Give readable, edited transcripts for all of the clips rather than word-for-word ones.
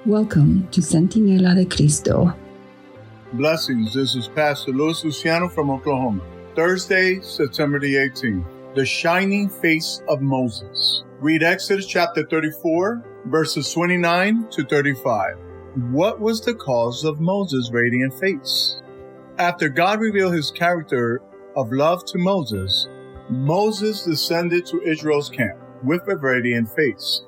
Welcome to Centinela de Cristo. Blessings. This is Pastor Luis Luciano from Oklahoma. Thursday, September the 18th. The shining face of Moses. Read Exodus chapter 34, verses 29 to 35. What was the cause of Moses' radiant face? After God revealed his character of love to Moses, Moses descended to Israel's camp with a radiant face.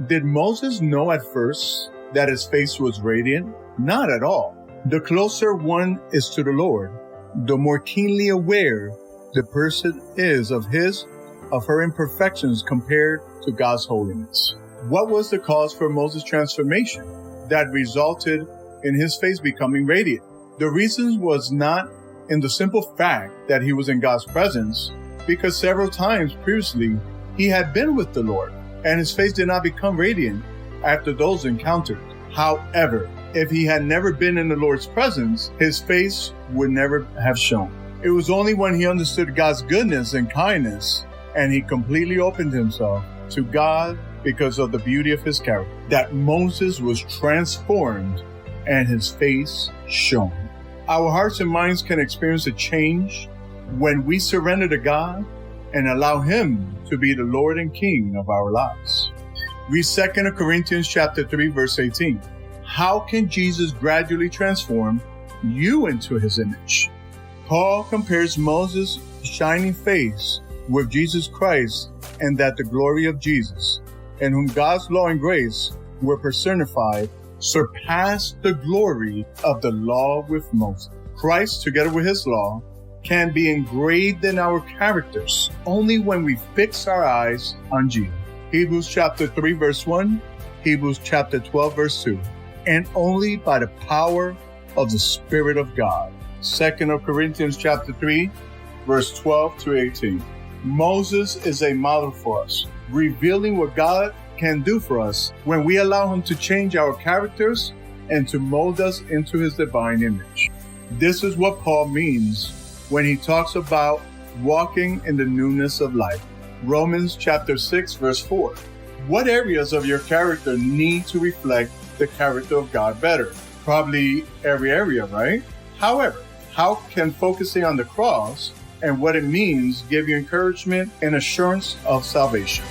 Did Moses know at first that his face was radiant? Not at all. The closer one is to the Lord, the more keenly aware the person is of her imperfections compared to God's holiness. What was the cause for Moses' transformation that resulted in his face becoming radiant? The reason was not in the simple fact that he was in God's presence, because several times previously he had been with the Lord, and his face did not become radiant after those encounters. However, if he had never been in the Lord's presence, his face would never have shone. It was only when he understood God's goodness and kindness, and he completely opened himself to God because of the beauty of his character, that Moses was transformed and his face shone. Our hearts and minds can experience a change when we surrender to God and allow him to be the Lord and King of our lives. Read 2 Corinthians chapter 3, verse 18. How can Jesus gradually transform you into his image? Paul compares Moses' shining face with Jesus Christ, and that the glory of Jesus, in whom God's law and grace were personified, surpassed the glory of the law with Moses. Christ, together with his law, can be engraved in our characters only when we fix our eyes on Jesus. Hebrews chapter 3, verse 1, Hebrews chapter 12, verse 2. And only by the power of the Spirit of God. 2 Corinthians chapter 3, verse 12 to 18. Moses is a model for us, revealing what God can do for us when we allow him to change our characters and to mold us into his divine image. This is what Paul means when he talks about walking in the newness of life. Romans chapter 6, verse 4. What areas of your character need to reflect the character of God better? Probably every area, right? However, how can focusing on the cross and what it means give you encouragement and assurance of salvation?